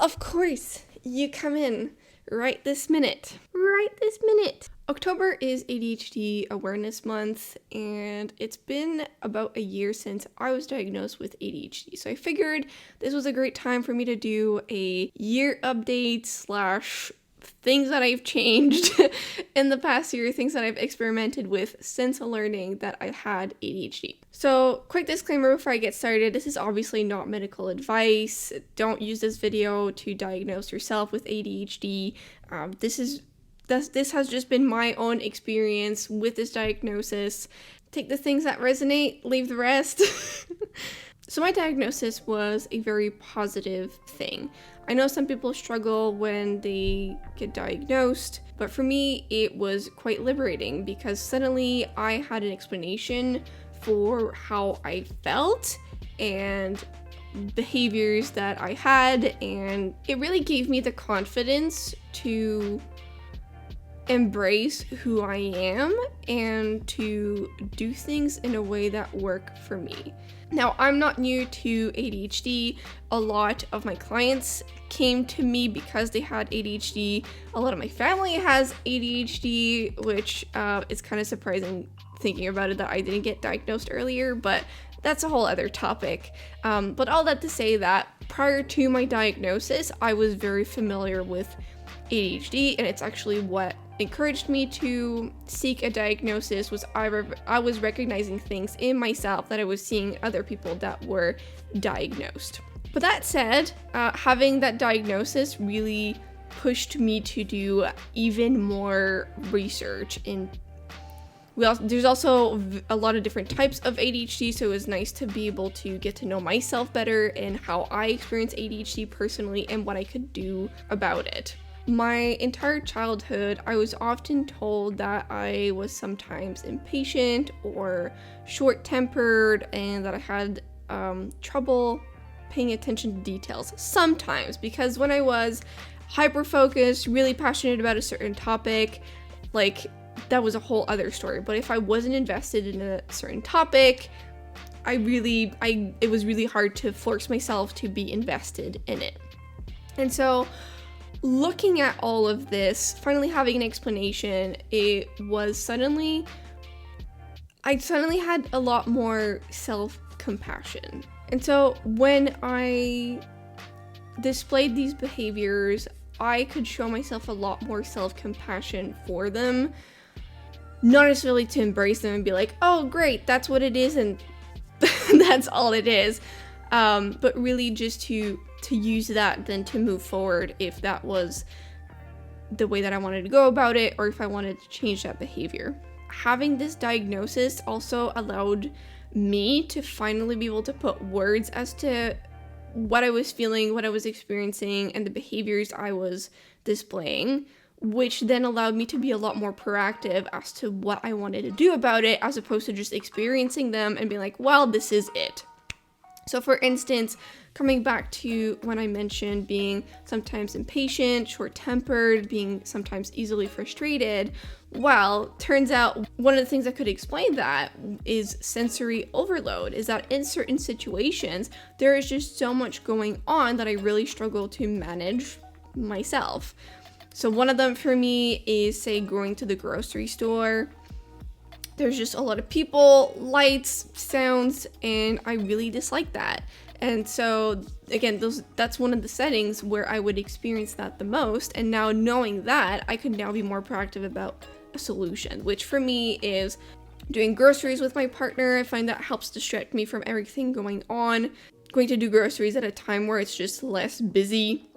Of course, you come in right this minute. Right this minute. October is ADHD Awareness Month, and it's been about a year since I was diagnosed with ADHD. So I figured this was a great time for me to do a year update / things that I've changed in the past year, things that I've experimented with since learning that I had ADHD. So, quick disclaimer before I get started, this is obviously not medical advice. Don't use this video to diagnose yourself with ADHD. This has just been my own experience with this diagnosis. Take the things that resonate, leave the rest. So my diagnosis was a very positive thing. I know some people struggle when they get diagnosed, but for me, it was quite liberating because suddenly I had an explanation for how I felt and behaviors that I had, and it really gave me the confidence to embrace who I am and to do things in a way that work for me. Now, I'm not new to ADHD. A lot of my clients came to me because they had ADHD. A lot of my family has ADHD, which is kind of surprising thinking about it that I didn't get diagnosed earlier, but that's a whole other topic. But all that to say that prior to my diagnosis, I was very familiar with ADHD, and it's actually what encouraged me to seek a diagnosis. Was I was recognizing things in myself that I was seeing other people that were diagnosed. But that said, having that diagnosis really pushed me to do even more research in. There's also a lot of different types of ADHD, so it was nice to be able to get to know myself better and how I experience ADHD personally and what I could do about it. My entire childhood, I was often told that I was sometimes impatient or short-tempered and that I had trouble paying attention to details sometimes, because when I was hyper-focused, really passionate about a certain topic, that was a whole other story. But if I wasn't invested in a certain topic, it was really hard to force myself to be invested in it. And so looking at all of this, finally having an explanation, I suddenly had a lot more self-compassion. And so when I displayed these behaviors, I could show myself a lot more self-compassion for them. Not necessarily to embrace them and be like, oh great, that's what it is and that's all it is. But really just to use that then to move forward if that was the way that I wanted to go about it, or if I wanted to change that behavior. Having this diagnosis also allowed me to finally be able to put words as to what I was feeling, what I was experiencing, and the behaviors I was displaying, which then allowed me to be a lot more proactive as to what I wanted to do about it, as opposed to just experiencing them and being like, well, this is it. So for instance, coming back to when I mentioned being sometimes impatient, short-tempered, being sometimes easily frustrated, well, turns out one of the things that could explain that is sensory overload, is that in certain situations, there is just so much going on that I really struggle to manage myself. So one of them for me is, say, going to the grocery store. There's just a lot of people, lights, sounds, and I really dislike that. And so, again, that's one of the settings where I would experience that the most. And now knowing that, I could now be more proactive about a solution, which for me is doing groceries with my partner. I find that helps distract me from everything going on. Going to do groceries at a time where it's just less busy.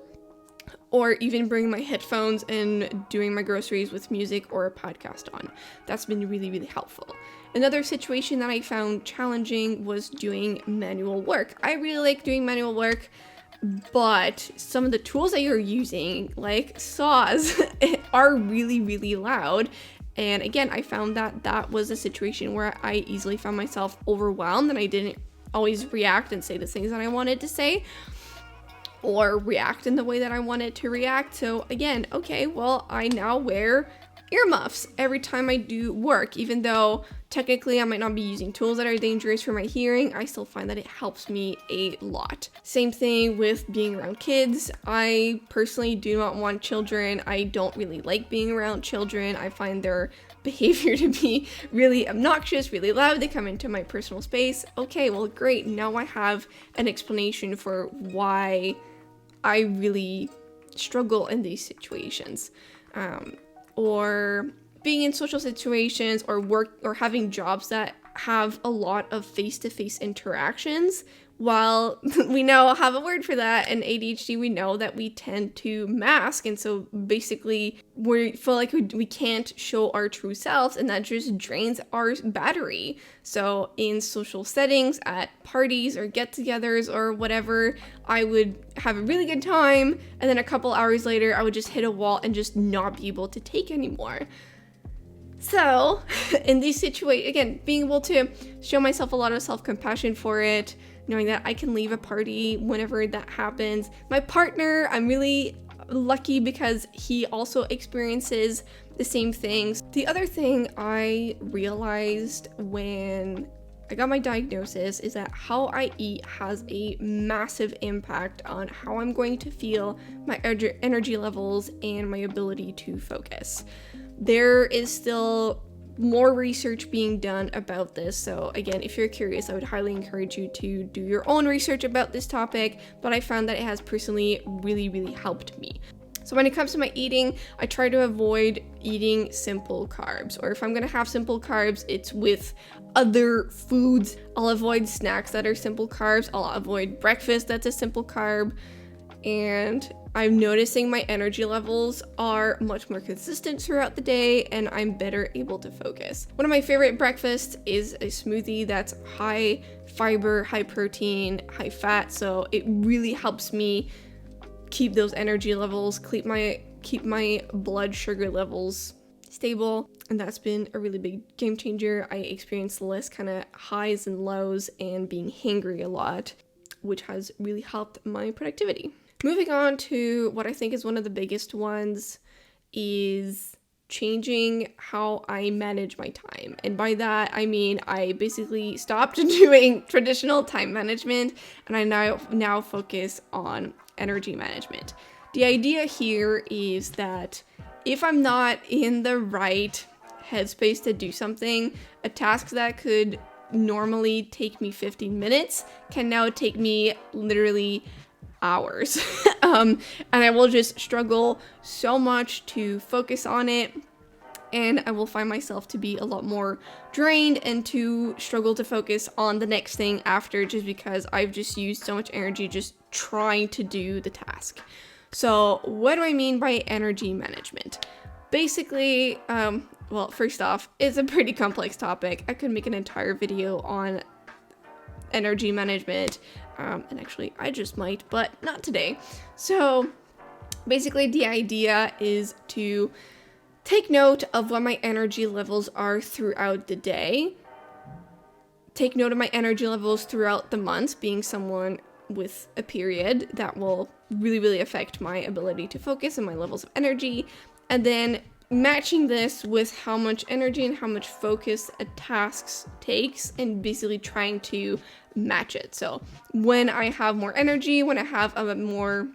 Or even bringing my headphones and doing my groceries with music or a podcast on. That's been really, really helpful. Another situation that I found challenging was doing manual work. I really like doing manual work, but some of the tools that you're using, like saws, are really, really loud. And again, I found that was a situation where I easily found myself overwhelmed and I didn't always react and say the things that I wanted to say, or react in the way that I wanted to react. So again, okay, well, I now wear earmuffs every time I do work. Even though technically I might not be using tools that are dangerous for my hearing, I still find that it helps me a lot. Same thing with being around kids. I personally do not want children. I don't really like being around children. I find their behavior to be really obnoxious, really loud. They come into my personal space. Okay, well, great. Now I have an explanation for why I really struggle in these situations. Or being in social situations or work or having jobs that have a lot of face-to-face interactions. While we now have a word for that in ADHD, we know that we tend to mask, and so basically we feel like we can't show our true selves, and that just drains our battery. So in social settings, at parties or get-togethers or whatever, I would have a really good time, and then a couple hours later I would just hit a wall and just not be able to take anymore. So in these situations, again, being able to show myself a lot of self-compassion for it, knowing that I can leave a party whenever that happens. My partner, I'm really lucky because he also experiences the same things. The other thing I realized when I got my diagnosis is that how I eat has a massive impact on how I'm going to feel, my energy levels, and my ability to focus. There is still more research being done about this, so again, if you're curious, I would highly encourage you to do your own research about this topic, but I found that it has personally really helped me. So when it comes to my eating, I try to avoid eating simple carbs, or if I'm gonna have simple carbs, it's with other foods. I'll avoid snacks that are simple carbs, I'll avoid breakfast that's a simple carb, and I'm noticing my energy levels are much more consistent throughout the day, and I'm better able to focus. One of my favorite breakfasts is a smoothie that's high fiber, high protein, high fat, so it really helps me keep those energy levels, keep my blood sugar levels stable, and that's been a really big game changer. I experienced less kind of highs and lows and being hangry a lot, which has really helped my productivity. Moving on to what I think is one of the biggest ones is changing how I manage my time. And by that, I mean I basically stopped doing traditional time management, and I now focus on energy management. The idea here is that if I'm not in the right headspace to do something, a task that could normally take me 15 minutes can now take me literally hours. And I will just struggle so much to focus on it, and I will find myself to be a lot more drained and to struggle to focus on the next thing after, just because I've just used so much energy just trying to do the task. So what do I mean by energy management? Basically, well, first off, it's a pretty complex topic. I could make an entire video on energy management, and actually I just might, but not today. So basically the idea is to take note of what my energy levels are throughout the day, take note of my energy levels throughout the month, being someone with a period that will really affect my ability to focus and my levels of energy, and then matching this with how much energy and how much focus a task takes, and basically trying to match it. So when I have more energy, when I have an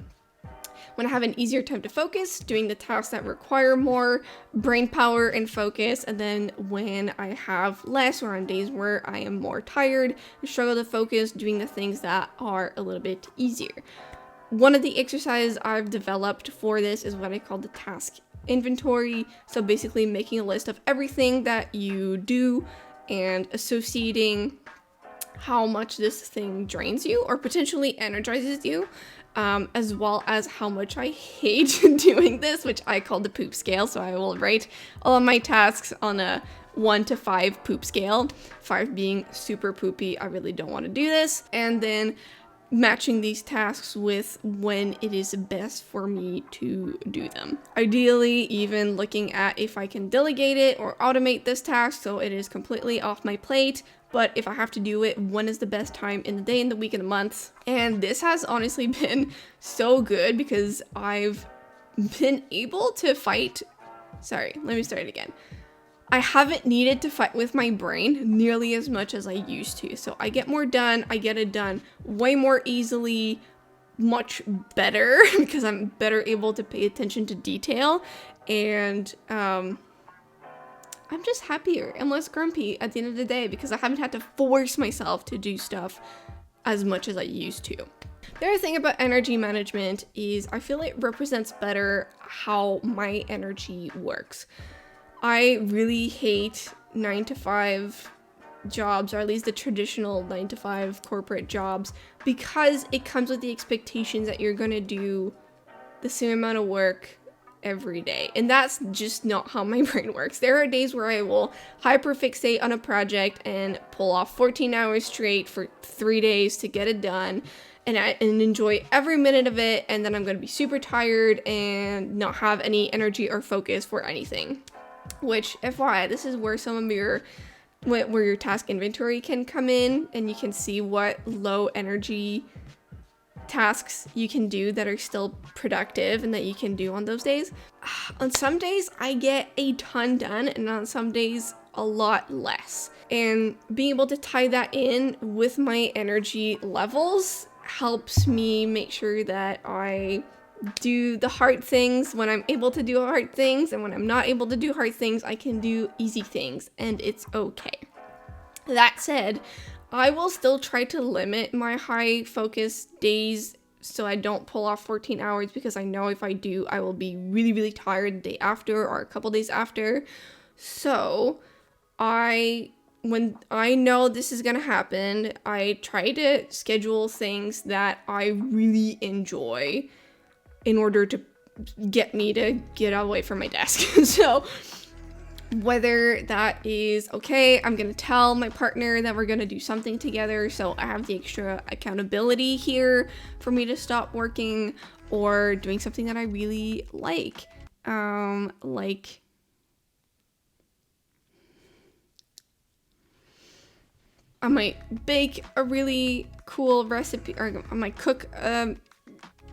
easier time to focus, doing the tasks that require more brain power and focus, and then when I have less, or on days where I am more tired and struggle to focus, doing the things that are a little bit easier. One of the exercises I've developed for this is what I call the task inventory. So basically making a list of everything that you do and associating how much this thing drains you or potentially energizes you, as well as how much I hate doing this, which I call the poop scale. So I will write all of my tasks on a 1 to 5 poop scale, 5 being super poopy, I really don't want to do this, and then matching these tasks with when it is best for me to do them. Ideally, even looking at if I can delegate it or automate this task so it is completely off my plate. But if I have to do it, when is the best time in the day, in the week, in the month? And this has honestly been so good because I've been able to fight Sorry, let me start again. I haven't needed to fight with my brain nearly as much as I used to. So I get more done. I get it done way more easily, much better because I'm better able to pay attention to detail. And I'm just happier and less grumpy at the end of the day because I haven't had to force myself to do stuff as much as I used to. The other thing about energy management is I feel it represents better how my energy works. I really hate 9-to-5 jobs, or at least the traditional 9-to-5 corporate jobs, because it comes with the expectations that you're gonna do the same amount of work every day. And that's just not how my brain works. There are days where I will hyperfixate on a project and pull off 14 hours straight for 3 days to get it done. And enjoy every minute of it, and then I'm gonna be super tired and not have any energy or focus for anything. Which, FYI, this is where some of where your task inventory can come in, and you can see what low energy tasks you can do that are still productive and that you can do on those days. On some days, I get a ton done, and on some days, a lot less. And being able to tie that in with my energy levels helps me make sure that I do the hard things when I'm able to do hard things, and when I'm not able to do hard things, I can do easy things, and it's okay. That said, I will still try to limit my high focus days so I don't pull off 14 hours, because I know if I do, I will be really, really tired the day after or a couple days after. So when I know this is gonna happen, I try to schedule things that I really enjoy in order to get me to get away from my desk. So whether that is, okay, I'm gonna tell my partner that we're gonna do something together, so I have the extra accountability here for me to stop working, or doing something that I really like I might bake a really cool recipe, or I might cook a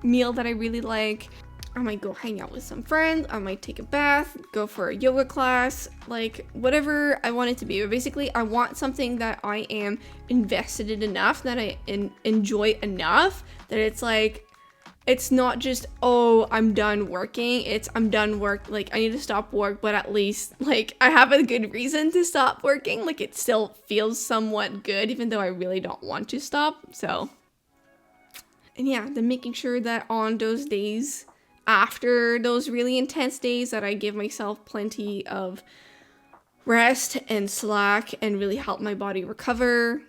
meal that I really like. I might go hang out with some friends. I might take a bath, go for a yoga class, like whatever I want it to be. But basically, I want something that I am invested in enough, that I enjoy enough, that it's like, it's not just, oh, I'm done working. It's, I'm done work. Like, I need to stop work, but at least, like, I have a good reason to stop working. Like, it still feels somewhat good, even though I really don't want to stop. So, and yeah, then making sure that on those days, after those really intense days, that I give myself plenty of rest and slack and really help my body recover.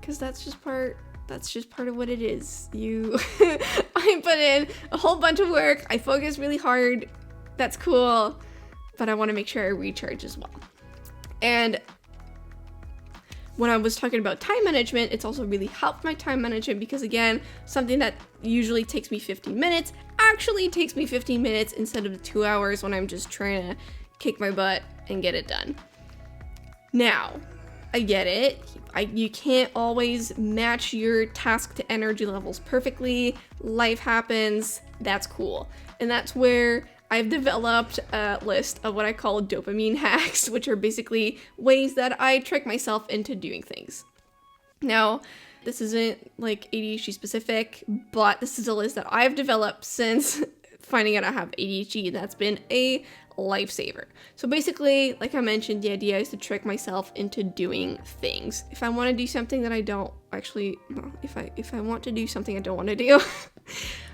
Because that's just part of what it is. I put in a whole bunch of work, I focus really hard, that's cool, but I want to make sure I recharge as well. And when I was talking about time management, it's also really helped my time management, because again, something that usually takes me 15 minutes actually takes me 15 minutes instead of 2 hours when I'm just trying to kick my butt and get it done. Now, I get it. You can't always match your task to energy levels perfectly. Life happens. That's cool. And that's where I've developed a list of what I call dopamine hacks, which are basically ways that I trick myself into doing things. Now, this isn't like ADHD specific, but this is a list that I've developed since finding out I have ADHD, and that's been a lifesaver. So basically, like I mentioned, the idea is to trick myself into doing things. If I want to do something that I don't actually, well, if I want to do something I don't want to do,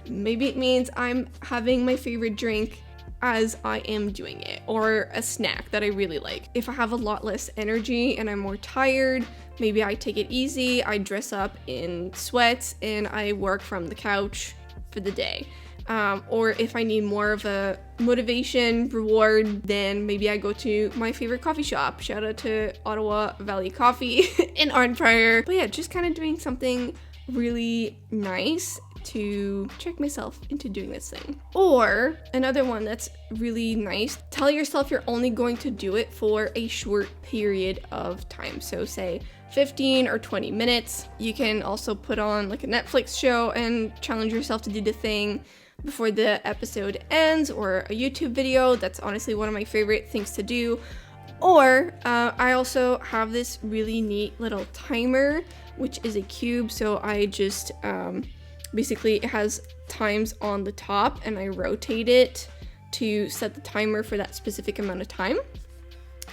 maybe it means I'm having my favorite drink as I am doing it, or a snack that I really like. If I have a lot less energy and I'm more tired, maybe I take it easy, I dress up in sweats and I work from the couch for the day. Or if I need more of a motivation reward, then maybe I go to my favorite coffee shop. Shout out to Ottawa Valley Coffee in Arnprior. But yeah, just kind of doing something really nice to trick myself into doing this thing. Or another one that's really nice, tell yourself you're only going to do it for a short period of time. So say 15 or 20 minutes. You can also put on like a Netflix show and challenge yourself to do the thing. before the episode ends, or a YouTube video. That's honestly one of my favorite things to do. Or I also have this really neat little timer, which is a cube. So I just basically, it has times on the top and I rotate it to set the timer for that specific amount of time.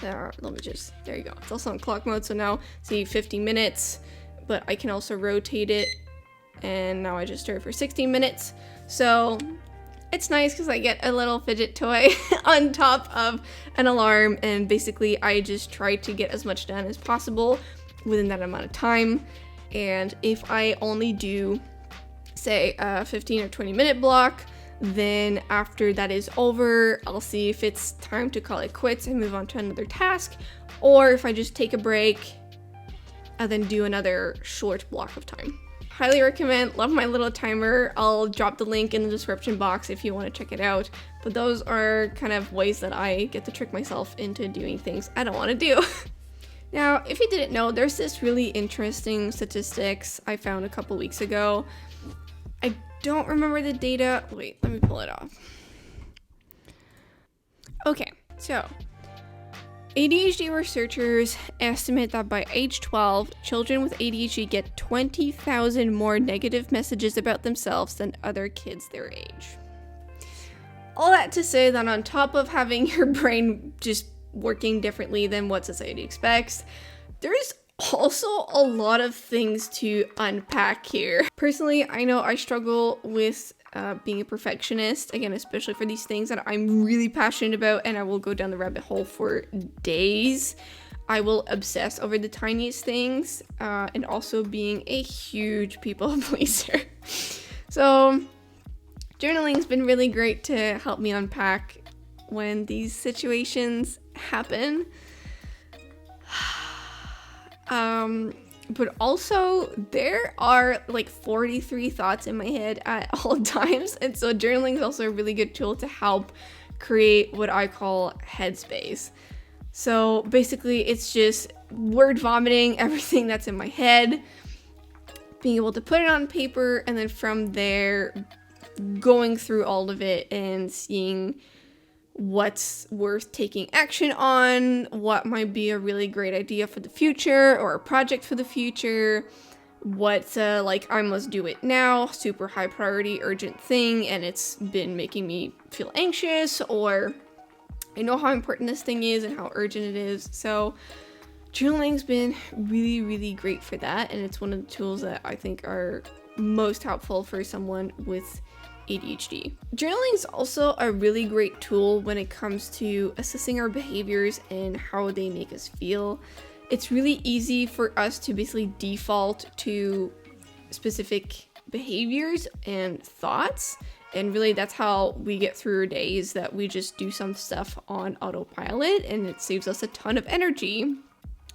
Let me just, there you go. It's also on clock mode. So now see 50 minutes, but I can also rotate it. And now I just start for 16 minutes. So it's nice because I get a little fidget toy on top of an alarm, and basically I just try to get as much done as possible within that amount of time. And if I only do, say, a 15 or 20 minute block, then after that is over, I'll see if it's time to call it quits and move on to another task, or if I just take a break and then do another short block of time. Highly recommend, love my little timer. I'll drop the link in the description box if you want to check it out. But those are kind of ways that I get to trick myself into doing things I don't want to do. Now, if you didn't know, there's this really interesting statistics I found a couple weeks ago. I don't remember the data. Wait, let me pull it off. Okay, so ADHD researchers estimate that by age 12, children with ADHD get 20,000 more negative messages about themselves than other kids their age. All that to say that on top of having your brain just working differently than what society expects, there's also a lot of things to unpack here. Personally, I know I struggle with being a perfectionist, again, especially for these things that I'm really passionate about, and I will go down the rabbit hole for days. I will obsess over the tiniest things, and also being a huge people pleaser. So journaling's been really great to help me unpack when these situations happen. But also there are like 43 thoughts in my head at all times, and so journaling is also a really good tool to help create what I call headspace. So basically it's just word vomiting everything that's in my head, being able to put it on paper, and then from there going through all of it and seeing what's worth taking action on, what might be a really great idea for the future or a project for the future, what like I must do it now, super high priority urgent thing and it's been making me feel anxious, or I know how important this thing is and how urgent it is. So journaling's been really, really great for that, and it's one of the tools that I think are most helpful for someone with ADHD. Journaling is also a really great tool when it comes to assessing our behaviors and how they make us feel. It's really easy for us to basically default to specific behaviors and thoughts, and really that's how we get through our days, that we just do some stuff on autopilot and it saves us a ton of energy.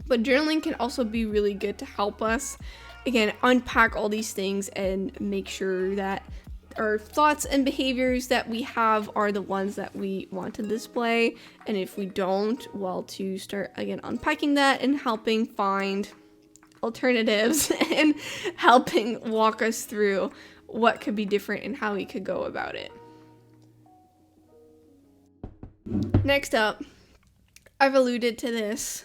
But journaling can also be really good to help us, again, unpack all these things and make sure that our thoughts and behaviors that we have are the ones that we want to display, and if we don't, well, to start again unpacking that and helping find alternatives and helping walk us through what could be different and how we could go about it. Next up, I've alluded to this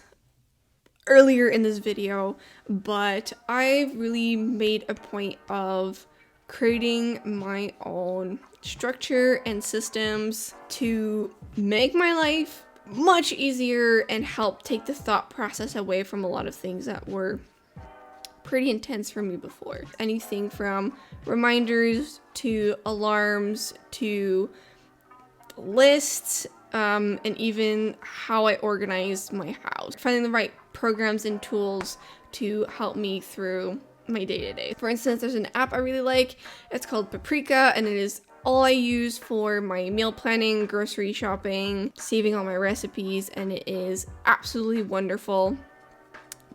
earlier in this video, but I've really made a point of creating my own structure and systems to make my life much easier and help take the thought process away from a lot of things that were pretty intense for me before. Anything from reminders to alarms to lists, and even how I organize my house. Finding the right programs and tools to help me through my day-to-day. For instance, there's an app I really like. It's called Paprika, and it is all I use for my meal planning, grocery shopping, saving all my recipes, and it is absolutely wonderful.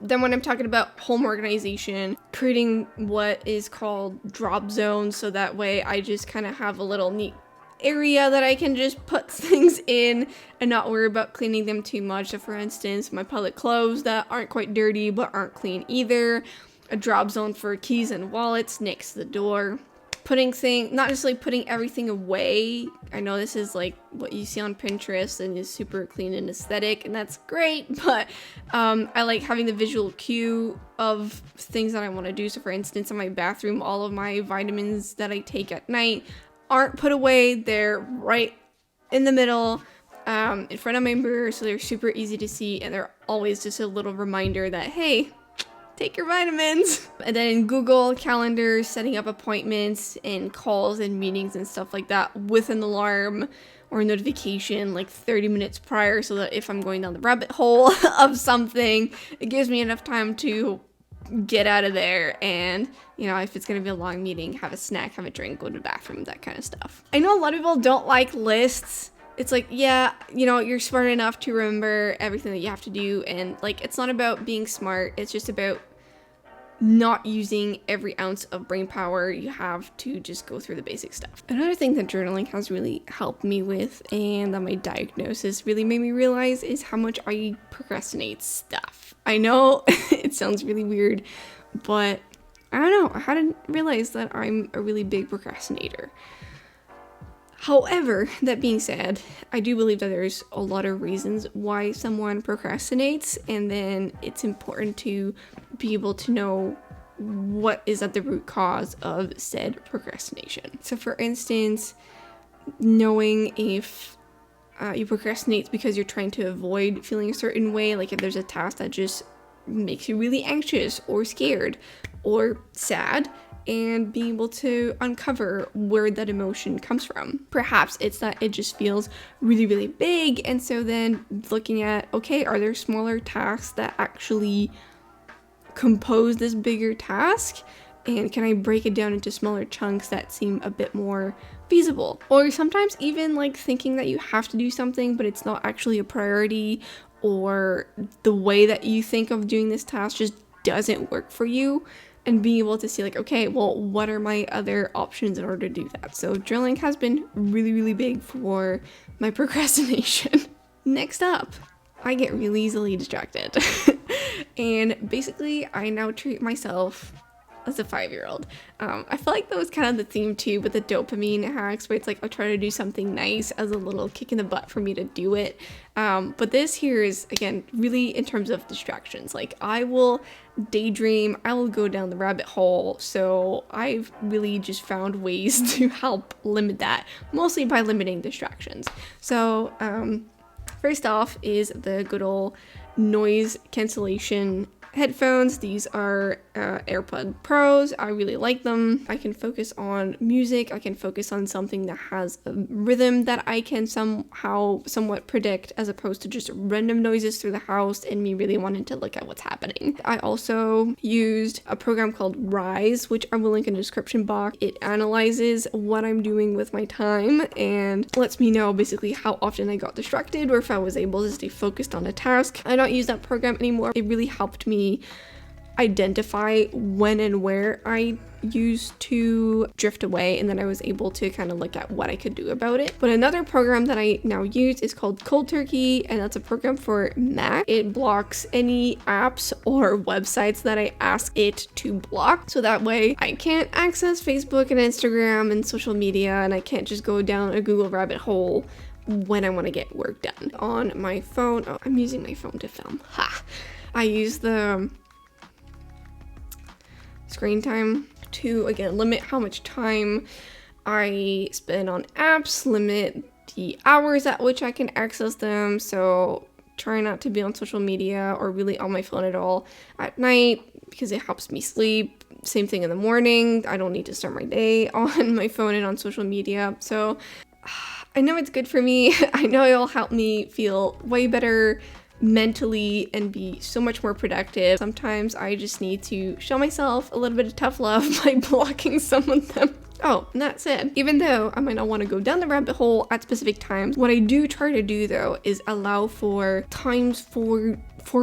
Then when I'm talking about home organization, creating what is called drop zones, so that way I just kind of have a little neat area that I can just put things in and not worry about cleaning them too much. So for instance, my public clothes that aren't quite dirty but aren't clean either. A drop zone for keys and wallets next to the door. not necessarily putting everything away. I know this is like what you see on Pinterest and is super clean and aesthetic, and that's great, but I like having the visual cue of things that I want to do. So for instance, in my bathroom, all of my vitamins that I take at night aren't put away. They're right in the middle, in front of my mirror, so they're super easy to see, and they're always just a little reminder that, hey, take your vitamins. And then in Google Calendar, setting up appointments and calls and meetings and stuff like that with an alarm or a notification like 30 minutes prior, so that if I'm going down the rabbit hole of something, it gives me enough time to get out of there and, you know, if it's gonna be a long meeting, have a snack, have a drink, go to the bathroom, that kind of stuff. I know a lot of people don't like lists. It's like, yeah, you know, you're smart enough to remember everything that you have to do, and like, it's not about being smart, it's just about not using every ounce of brain power you have to just go through the basic stuff. Another thing that journaling has really helped me with, and that my diagnosis really made me realize, is how much I procrastinate stuff. I know it sounds really weird, but I don't know, I hadn't realized that I'm a really big procrastinator. However, that being said, I do believe that there's a lot of reasons why someone procrastinates, and then it's important to be able to know what is at the root cause of said procrastination. So for instance, knowing if you procrastinate because you're trying to avoid feeling a certain way, like if there's a task that just makes you really anxious or scared or sad, and being able to uncover where that emotion comes from. Perhaps it's that it just feels really, really big, and so then looking at, okay, are there smaller tasks that actually compose this bigger task? And can I break it down into smaller chunks that seem a bit more feasible? Or sometimes even like thinking that you have to do something, but it's not actually a priority, or the way that you think of doing this task just doesn't work for you. And being able to see like, okay, well, what are my other options in order to do that? So journaling has been really, really big for my procrastination. Next up, I get really easily distracted. And basically, I now treat myself as a 5-year-old. I feel like that was kind of the theme too with the dopamine hacks, where it's like I'll try to do something nice as a little kick in the butt for me to do it. But this here is, again, really in terms of distractions. Like I will daydream, I will go down the rabbit hole. So I've really just found ways to help limit that, mostly by limiting distractions. So first off is the good old noise cancellation headphones. These are AirPod Pros. I really like them. I can focus on music. I can focus on something that has a rhythm that I can somewhat predict, as opposed to just random noises through the house and me really wanting to look at what's happening. I also used a program called Rise, which I will link in the description box. It analyzes what I'm doing with my time and lets me know basically how often I got distracted, or if I was able to stay focused on a task. I don't use that program anymore. It really helped me identify when and where I used to drift away, and then I was able to kind of look at what I could do about it. But another program that I now use is called Cold Turkey, and that's a program for Mac. It blocks any apps or websites that I ask it to block, so that way I can't access Facebook and Instagram and social media, and I can't just go down a Google rabbit hole when I want to get work done. On my phone, oh, I'm using my phone to film. I use the screen time to, again, limit how much time I spend on apps, limit the hours at which I can access them. So try not to be on social media or really on my phone at all at night, because it helps me sleep. Same thing in the morning. I don't need to start my day on my phone and on social media. So I know it's good for me. I know it'll help me feel way better mentally and be so much more productive. Sometimes I just need to show myself a little bit of tough love by blocking some of them. Oh, and that said, even though I might not want to go down the rabbit hole at specific times, what I do try to do though is allow for times for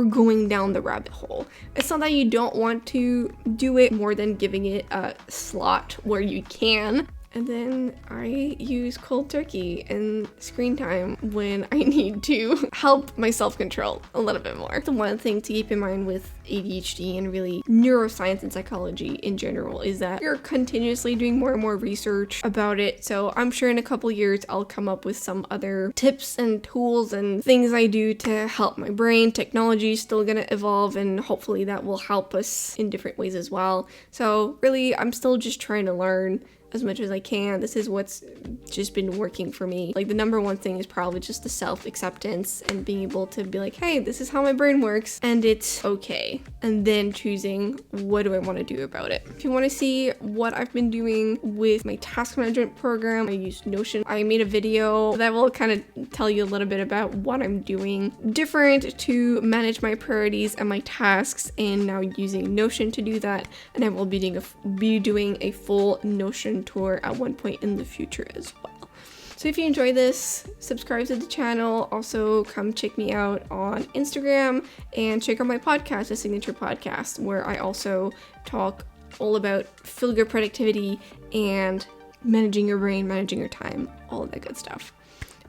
going down the rabbit hole. It's not that you don't want to do it, more than giving it a slot where you can. And then I use cold turkey and screen time when I need to help my self-control a little bit more. The one thing to keep in mind with ADHD and really neuroscience and psychology in general is that you're continuously doing more and more research about it. So I'm sure in a couple years I'll come up with some other tips and tools and things I do to help my brain. Technology is still gonna evolve, and hopefully that will help us in different ways as well. So really, I'm still just trying to learn as much as I can. This is what's just been working for me. Like, the number one thing is probably just the self-acceptance and being able to be like, hey, this is how my brain works and it's okay. And then choosing, what do I want to do about it? If you want to see what I've been doing with my task management program, I use Notion. I made a video that will kind of tell you a little bit about what I'm doing different to manage my priorities and my tasks, and now using Notion to do that. And I will be doing a full Notion tour at one point in the future as well. So if you enjoy this, subscribe to the channel. Also, come check me out on Instagram and check out my podcast, The Signature Podcast, where I also talk all about feel-good productivity and managing your brain, managing your time, all of that good stuff.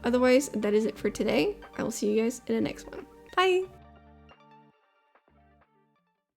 Otherwise, that is it for today. I will see you guys in the next one. Bye!